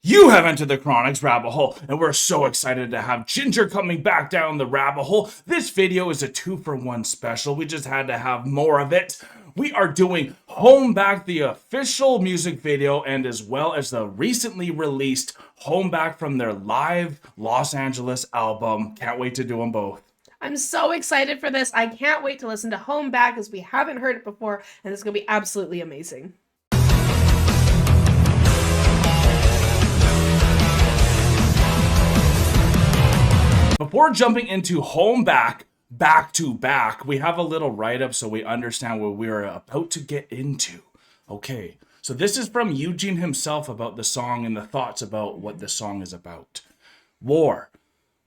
You have entered the Chronic's rabbit hole, and we're so excited to have Jinjer coming back down the rabbit hole. This video is a 2-for-1 special. We just had to have more of it. We are doing Home Back, the official music video, and as well as the recently released Home Back from their live Los Angeles album. Can't wait to do them both. I'm so excited for this. I can't wait to listen to Home Back as we haven't heard it before, and it's going to be absolutely amazing. Before jumping into Home Back, back to back, we have a little write-up so we understand what we are about to get into. Okay, so this is from Eugene himself about the song and the thoughts about what the song is about. War.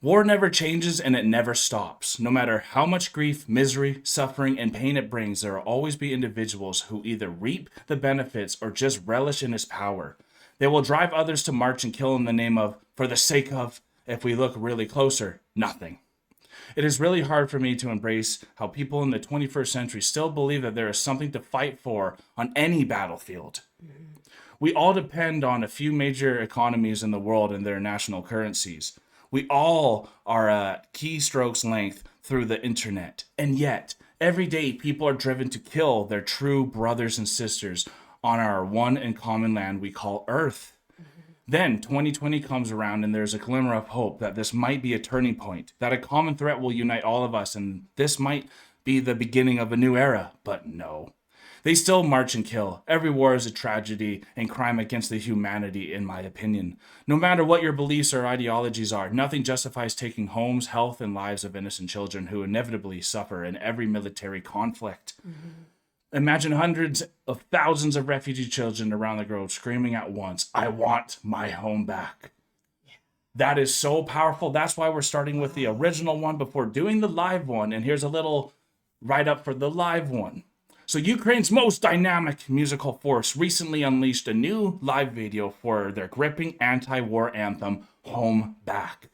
War never changes and it never stops. No matter how much grief, misery, suffering, and pain it brings, there will always be individuals who either reap the benefits or just relish in its power. They will drive others to march and kill in the name of, for the sake of, if we look really closer, nothing. It is really hard for me to embrace how people in the 21st century still believe that there is something to fight for on any battlefield. We all depend on a few major economies in the world and their national currencies. We all are at keystrokes length through the internet. And yet, every day people are driven to kill their true brothers and sisters on our one and common land we call Earth. Then 2020 comes around and there's a glimmer of hope that this might be a turning point, that a common threat will unite all of us and this might be the beginning of a new era. But no. They still march and kill. Every war is a tragedy and crime against the humanity, in my opinion. No matter what your beliefs or ideologies are, nothing justifies taking homes, health, and lives of innocent children who inevitably suffer in every military conflict. Imagine hundreds of thousands of refugee children around the globe screaming at once, I want my home back. That is so powerful. That's why we're starting with the original one before doing the live one. And here's a little write-up for the live one. So Ukraine's most dynamic musical force recently unleashed a new live video for their gripping anti-war anthem, Home Back.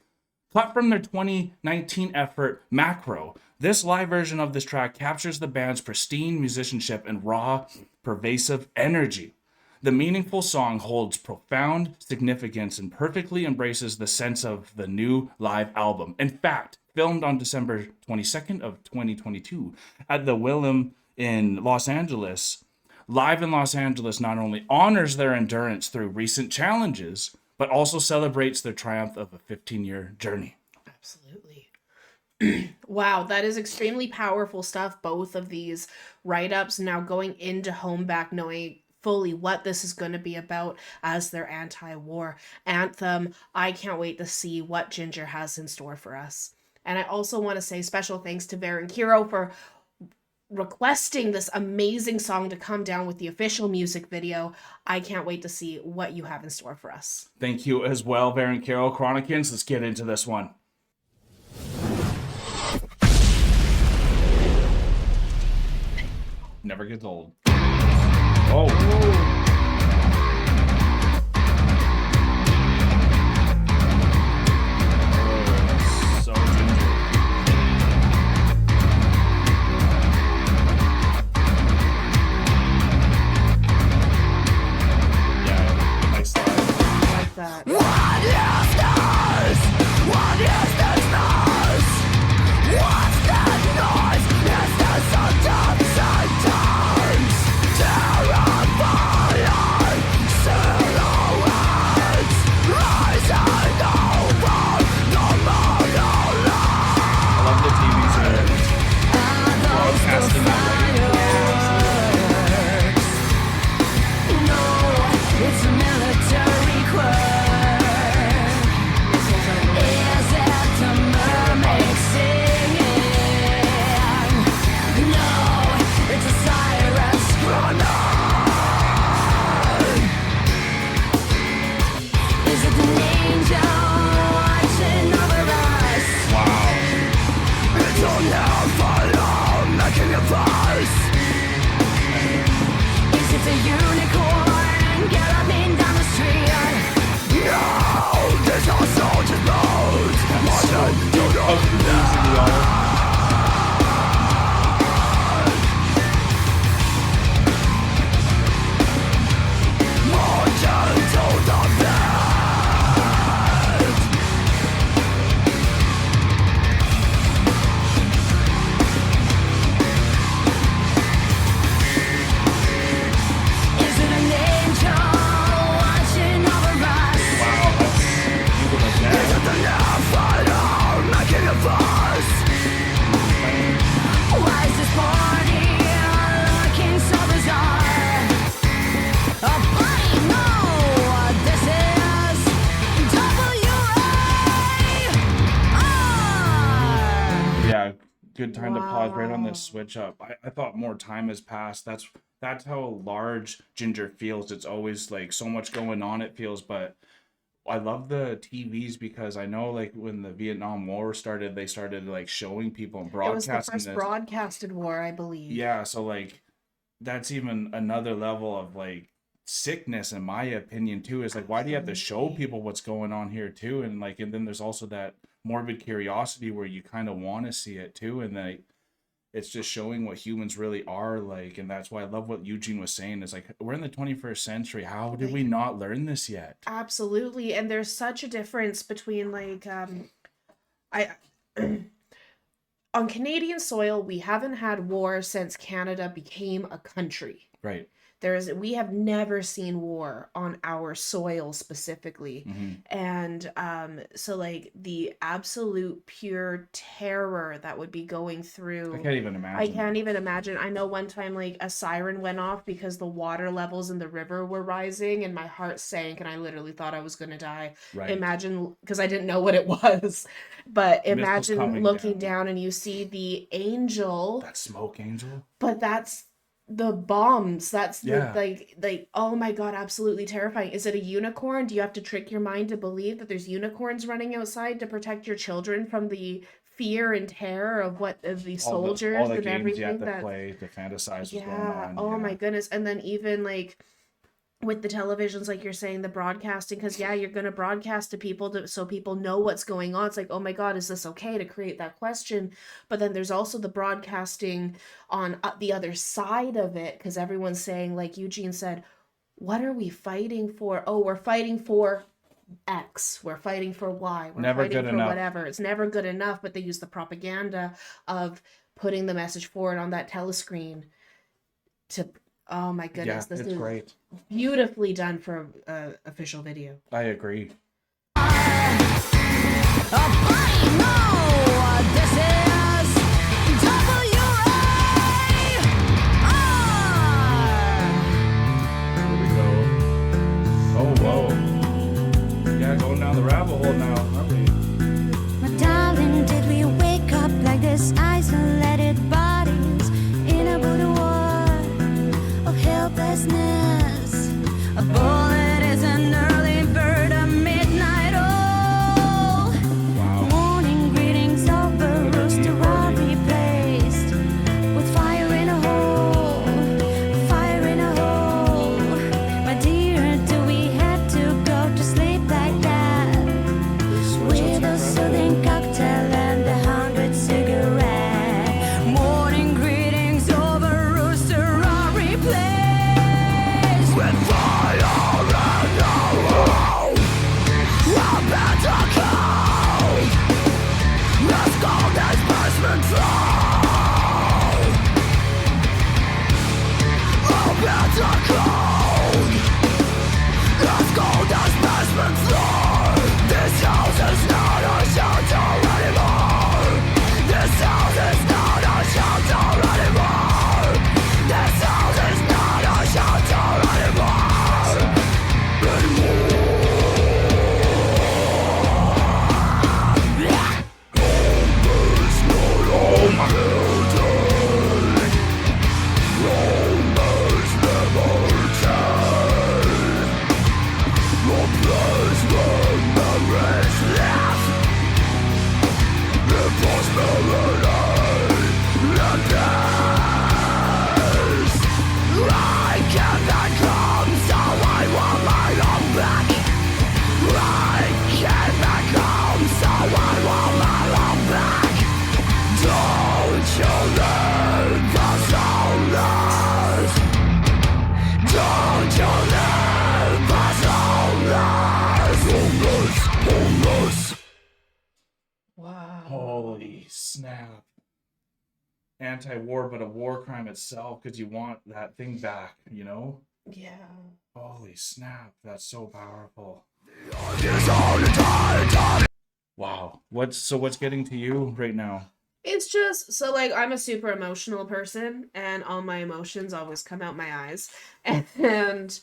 Cut from their 2019 effort, Macro, this live version of this track captures the band's pristine musicianship and raw, pervasive energy. The meaningful song holds profound significance and perfectly embraces the sense of the new live album. In fact, filmed on December 22nd of 2022 at the Willem in Los Angeles, Live in Los Angeles not only honors their endurance through recent challenges, but also celebrates their triumph of a 15-year journey. Absolutely. Wow, that is extremely powerful stuff, both of these write-ups. Now going into Home Back, knowing fully what this is going to be about as their anti-war anthem. I can't wait to see what Jinjer has in store for us. And I also want to say special thanks to Baron Kiro for requesting this amazing song to come down with the official music video. I can't wait to see what you have in store for us. Thank you as well, Baron Kiro Chronicans. Let's get into this one. Never gets old. Oh. So Jinjer. Yeah, nice slide. I like that. What is this? What is this noise? What's that noise? Is this a dance sentence? Terrifying silhouettes rising over the moonlight. I love the TVs here. Broadcasting that radio. No, it's a military choir. Is it the mermaid singing? No, it's a siren screaming. Is it an angel watching over us? Wow. It's a never making a voice. Is it a unicorn galloping down the street? No, there's no soldier mode. More gentle than that. good time to pause right on Wow. this switch up. I thought more time has passed. That's how large Jinjer feels. It's always like so much going on, it feels, but I love the TVs because I know like when the Vietnam War started, they started like showing people and It was the broadcasting first this. broadcasted war, I believe. Yeah, so like that's even another level of like sickness in my opinion too. Is like why do you have to show people what's going on here too? And then there's also that morbid curiosity where you kind of want to see it too, and like it's just showing what humans really are like. And that's why I love what Eugene was saying is like we're in the 21st century. How did we not learn this yet? Absolutely. And there's such a difference between like I on Canadian soil, we haven't had war since Canada became a country. Right. We have never seen war on our soil specifically. And so like the absolute pure terror that would be going through, I can't even imagine. I know one time like a siren went off because the water levels in the river were rising and my heart sank and I literally thought I was gonna die. Right. Imagine, because I didn't know what it was, but imagine coming looking down. down and you see the angel, That smoke angel. but that's the bombs. That's Yeah. like oh my god, absolutely terrifying. Is it a unicorn? Do you have to trick your mind to believe that there's unicorns running outside to protect your children from the fear and terror of the soldiers all the and games everything you have to that play to fantasize what's going yeah, on. oh yeah. my goodness. And then even like with the televisions, like you're saying, the broadcasting, because yeah, you're going to broadcast to people so people know what's going on. It's like, oh my god, is this okay, to create that question. But then there's also the broadcasting on the other side of it, because everyone's saying, like Eugene said, what are we fighting for? Oh, we're fighting for X, we're fighting for Y, we're Never fighting good for enough. whatever. It's never good enough, but they use the propaganda of putting the message forward on that telescreen to, oh my Yeah, goodness, this it's is great. beautifully done for official video. I agree. Here we go. Oh, whoa. Yeah, going down the rabbit hole now, aren't we? My darling, did we wake up like this, isolated bodies in a brutal war of helplessness? A bullet is an early bird, a midnight owl. Wow. Morning greetings over, rooster are replaced with fire in a hole, fire in a hole. My dear, do we have to go to sleep like that? With a soothing cocktail and 100 cigarette. Morning greetings over, rooster are replaced with fire and a hole. Alberta cold. Let's go disbursement flow. Alberta cold. Let's go disbursement flow. This house is not a shelter anymore. This house is not a shelter anymore. This house is not a shelter I cannot come, so I want my own back. I cannot come, so I want my own back. Don't you leave us homeless. Don't you leave us homeless. Homeless. Wow. Holy snap. Anti-war, but a war crime itself because you want that thing back, you know? Yeah. Holy snap. That's so powerful. Wow. What's getting to you right now? It's just so like I'm a super emotional person and all my emotions always come out my eyes. And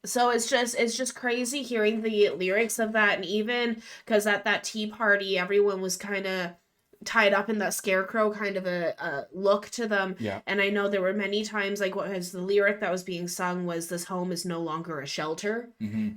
so it's just crazy hearing the lyrics of that, and even because at that tea party everyone was kind of tied up in that scarecrow kind of a look to them. Yeah. And I know there were many times, like, what was the lyric that was being sung was, this home is no longer a shelter.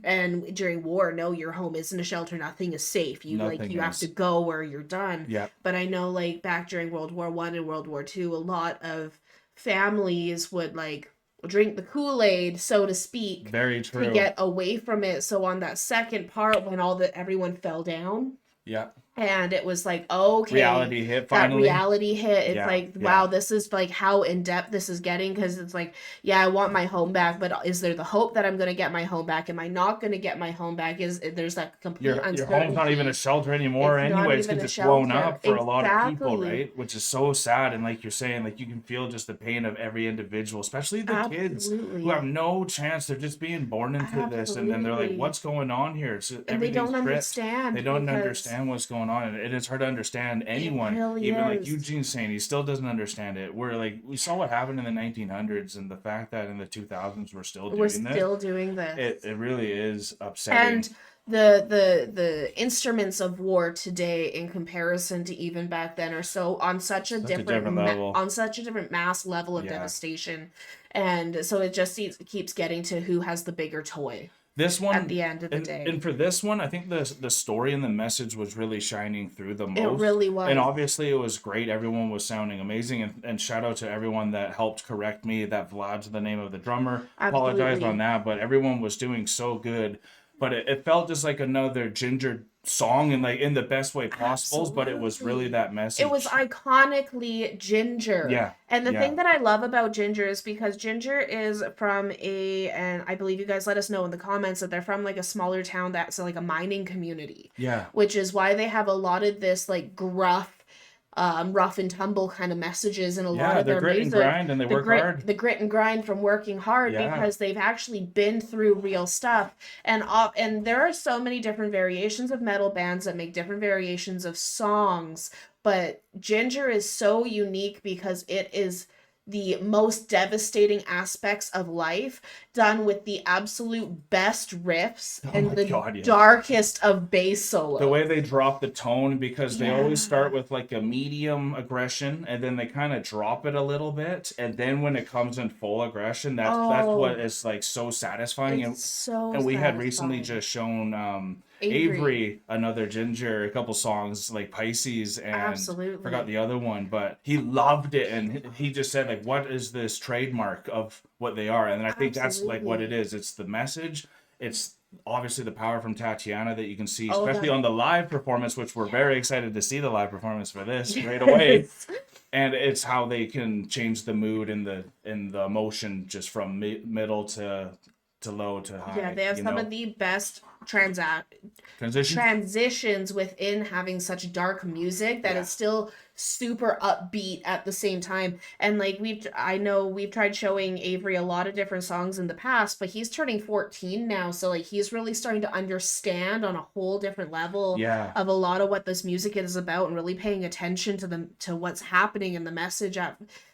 And during war, no, your home isn't a shelter. Nothing is safe. You have to go where you're done. Yeah. But I know, like, back during World War One and World War Two, a lot of families would, like, drink the Kool-Aid, so to speak. Very true. To get away from it. So on that second part, when everyone fell down. Yeah. And it was like, okay. Reality hit finally. That reality hit. It's Yeah, like, wow, this is like how in-depth this is getting. Because it's like, yeah, I want my home back. But is there the hope that I'm going to get my home back? Am I not going to get my home back? There's that complete uncertainty. Your home's not even a shelter anymore anyways, because it's blown up for a lot of people, right? Which is so sad. And like you're saying, like, you can feel just the pain of every individual, especially the kids who have no chance. They're just being born into this. And then they're like, what's going on here? So and they don't understand. They don't understand what's going on. And it's hard to understand anyone. Even like Eugene's saying, he still doesn't understand it. We saw what happened in the 1900s, and the fact that in the 2000s we're still doing this. It really is upsetting. And the instruments of war today in comparison to even back then are so on such a different level, on such a different mass level of devastation. And so it just keeps getting to who has the bigger toy. This one, at the end of the day. And for this one, I think the story and the message was really shining through the most. It really was. And obviously it was great. Everyone was sounding amazing. And shout out to everyone that helped correct me. That Vlad's the name of the drummer. Absolutely. Apologize on that. But everyone was doing so good. But it felt just like another Jinjer song in the best way possible. Absolutely. But it was really that message. It was iconically Jinjer. Yeah. And the thing that I love about Jinjer is because Jinjer is from and I believe you guys let us know in the comments that they're from like a smaller town that's like a mining community. Yeah. Which is why they have a lot of this like rough and tumble kind of messages in a lot of their grit music. And grind, and they work hard. The grit and grind from working hard because they've actually been through real stuff. And there are so many different variations of metal bands that make different variations of songs, but Jinjer is so unique because it is the most devastating aspects of life done with the absolute best riffs and the darkest of bass solos. The way they drop the tone, because they always start with like a medium aggression and then they kind of drop it a little bit, and then when it comes in full aggression, that's what is like so satisfying. And we had recently just shown Avery, another Jinjer, a couple songs like Pisces, and forgot the other one, but he loved it, and he just said like, what is this trademark of what they are? And I think that's like what it is. It's the message. It's obviously the power from Tatiana that you can see, especially on the live performance, which we're very excited to see the live performance for this right away. And it's how they can change the mood and the emotion just from middle to low to high. Yeah, they have some of the best transitions within having such dark music that is still super upbeat at the same time. And like I know we've tried showing Avery a lot of different songs in the past, but he's turning 14 now, so like he's really starting to understand on a whole different level of a lot of what this music is about, and really paying attention to what's happening and the message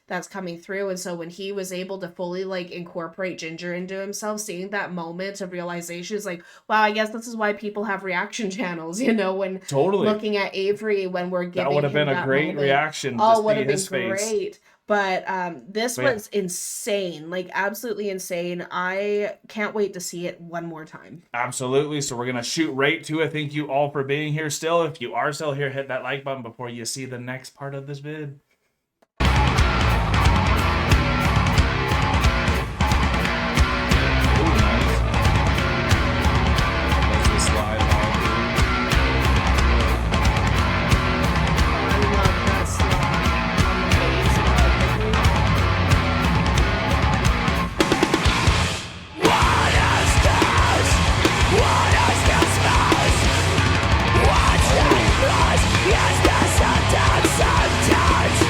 that's coming through. And so when he was able to fully like incorporate Jinjer into himself, seeing that moment of realization is like, wow, I guess this is why people have reaction channels, you know, when looking at Avery, when we're giving that would have been a great reaction. Would have been great. But this was insane, like absolutely insane. I can't wait to see it one more time. Absolutely. So we're going to shoot right to it. Thank you all for being here still. If you are still here, hit that like button before you see the next part of this vid. Yes, the sentence.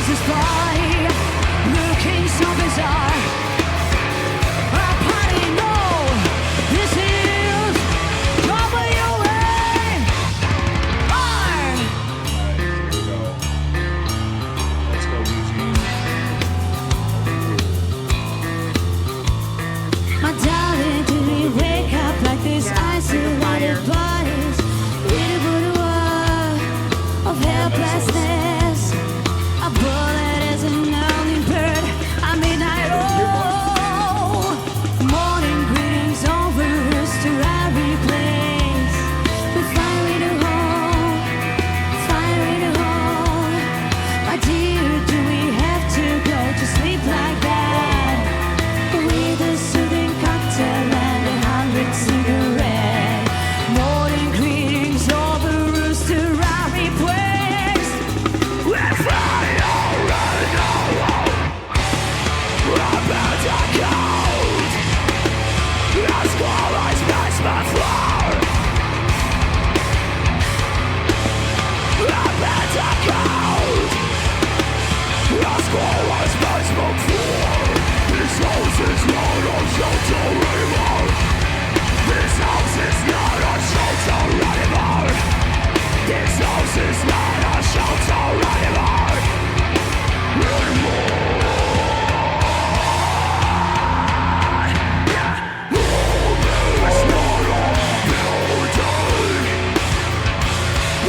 is this body looking so bizarre? A party, no, this is W-A-R. Let's go, Eugene. My darling, did we wake up like this? Isolated bodies in a boudoir of helplessness. A bullet is an early bird. A midnight roll. Morning greetings over Restaurant place. We finally do home. Finally do home. My dear, do we have to go to sleep like that? With a soothing cocktail and 100 cigarettes. Morning greetings over Restaurant place. We're flying already now. We're about to go. Let's go, let's pass my floor. We're about to go. Let's go, let's pass my floor. This house is not a shelter anymore. This house is not a shelter anymore. This house is not a shelter anymore. It's not a building.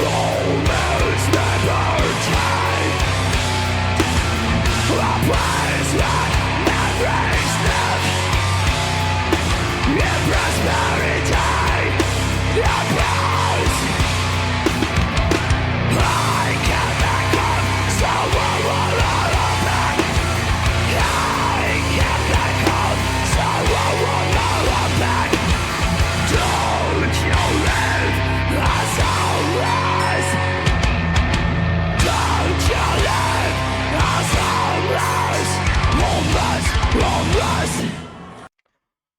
Home is liberty. A place that never exists. In prosperity, in peace. I can't become someone will look back. I can't become someone will look back. Don't you live as homeless? Don't you live as homeless? Homeless, homeless.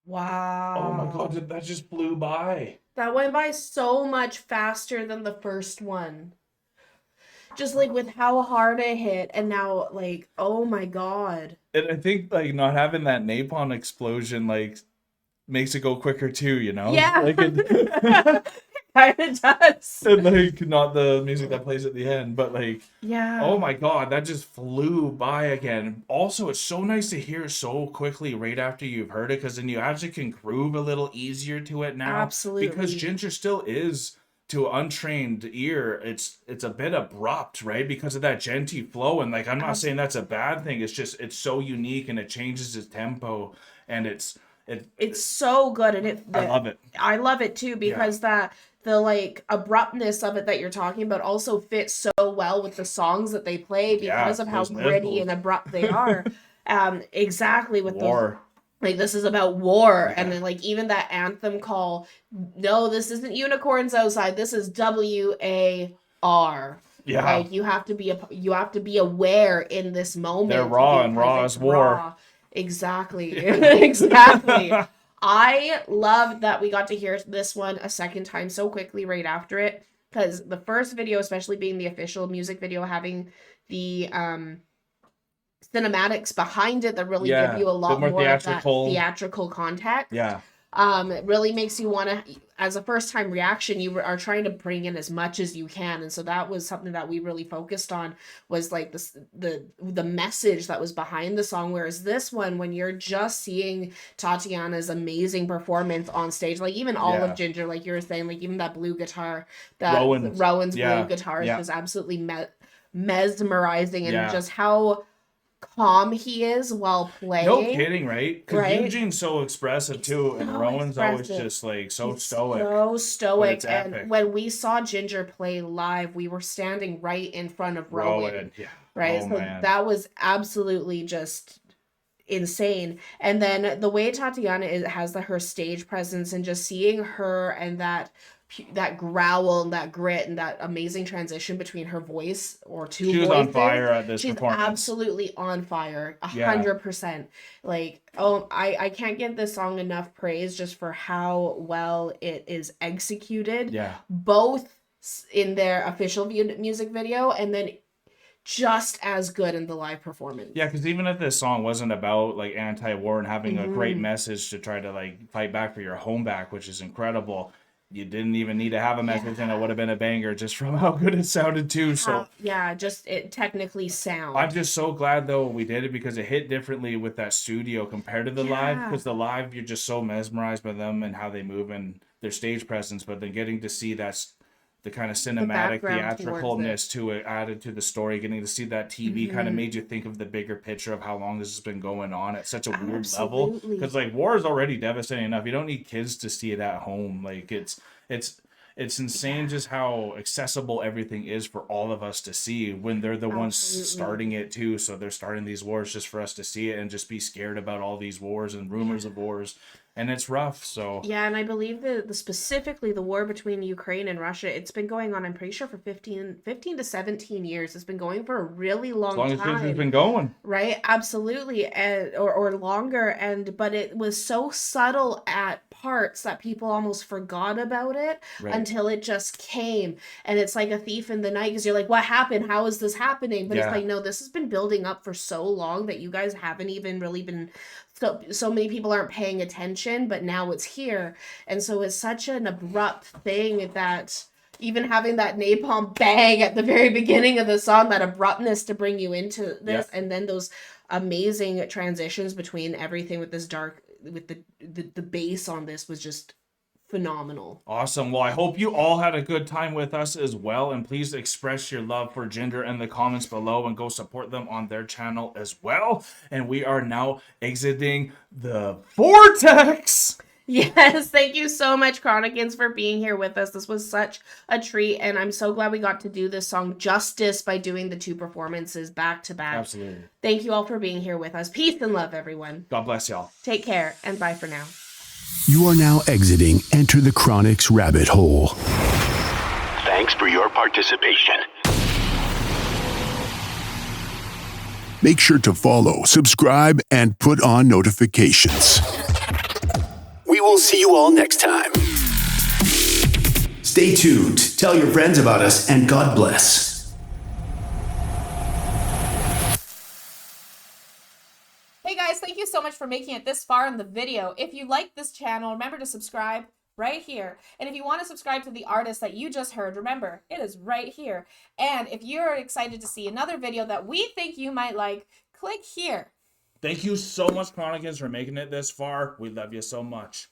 Wow. Oh my god, that just flew by. That went by so much faster than the first one. Just like with how hard it hit, and now like, oh my god. And I think like not having that napalm explosion like makes it go quicker too, you know? Yeah. Like it, Kind of does. and like not the music that plays at the end, but like Yeah. oh my god, that just flew by again. Also, it's so nice to hear so quickly right after you've heard it, because then you actually can groove a little easier to it now. Absolutely. Because Jinjer still is, to an untrained ear, it's a bit abrupt, right? Because of that genty flow. And like I'm not saying that's a bad thing. It's just it's so unique and it changes its tempo, and it's so good, and I love it. I love it too, because the like abruptness of it that you're talking about also fits so well with the songs that they play because of how those gritty nipples. and abrupt they are. Exactly, with War. like this is about war, and then like even that anthem call. No, this isn't unicorns outside. This is WAR. Yeah. Like you have to be aware in this moment. They're raw, and raw because is it's war. raw. Exactly. Exactly. I love that we got to hear this one a second time so quickly right after it, because the first video, especially being the official music video, having the cinematics behind it that really give you a lot bit more of that theatrical. theatrical context. Yeah. It really makes you want to, as a first time reaction, you are trying to bring in as much as you can, and so that was something that we really focused on, was like this the message that was behind the song. Whereas this one, when you're just seeing Tatiana's amazing performance on stage, like even all of Jinjer, like you were saying, like even that blue guitar, that Rowan's blue guitar is just absolutely mesmerizing, and just how calm he is while playing. No kidding, right? Because Right? Eugene's so expressive too, and so Rowan's always expressive. just like so He's stoic. So stoic. it's epic. And when we saw Jinjer play live, we were standing right in front of Rowan. Yeah. Right? Oh, So man. that was absolutely just insane. And then the way Tatiana has her stage presence, and just seeing her and that growl and that grit and that amazing transition between her voice, or two She was voices. on fire at this She's performance. absolutely on fire, Yeah. 100%. Like, I can't give this song enough praise just for how well it is executed. Yeah. Both in their official music video, and then just as good in the live performance. Yeah, because even if this song wasn't about like anti-war and having a great message to try to like fight back for your home back, which is incredible, you didn't even need to have a message, and it would have been a banger just from how good it sounded too. So just it technically sounds. I'm just so glad though we did it, because it hit differently with that studio compared to the live. Because the live, you're just so mesmerized by them and how they move and their stage presence, but then getting to see that's the kind of cinematic theatricalness to it added to the story, getting to see that TV kind of made you think of the bigger picture of how long this has been going on at such a weird level. Because like war is already devastating enough. You don't need kids to see it at home. Like it's insane just how accessible everything is for all of us to see when they're the ones starting it too. So they're starting these wars just for us to see it and just be scared about all these wars and rumors of wars. And it's rough, so... Yeah, and I believe the specifically the war between Ukraine and Russia, it's been going on, I'm pretty sure, for 15 to 17 years. It's been going for a really long time. As long as it's been going. Right? Absolutely. Or longer. But it was so subtle at parts that people almost forgot about it until it just came. And it's like a thief in the night, because you're like, what happened? How is this happening? But it's like, no, this has been building up for so long that you guys haven't even really been... So many people aren't paying attention, but now it's here. And so it's such an abrupt thing that even having that napalm bang at the very beginning of the song, that abruptness to bring you into this, and then those amazing transitions between everything with this dark, with the bass on this was just phenomenal. Awesome. Well, I hope you all had a good time with us as well, and please express your love for Jinjer in the comments below and go support them on their channel as well. And we are now exiting the vortex. Yes, thank you so much, Chronicans, for being here with us. This was such a treat, and I'm so glad we got to do this song justice by doing the 2 performances back to back. Absolutely. Thank you all for being here with us. Peace and love, everyone. God bless y'all. Take care, and bye for now. You are now exiting Enter the Chronic's rabbit hole. Thanks for your participation. Make sure to follow, subscribe, and put on notifications. We will see you all next time. Stay tuned, tell your friends about us, and God bless. Hey guys, thank you so much for making it this far in the video. If you like this channel, remember to subscribe right here. And if you want to subscribe to the artist that you just heard, remember, it is right here. And if you're excited to see another video that we think you might like, click here. Thank you so much, Chronicans, for making it this far. We love you so much.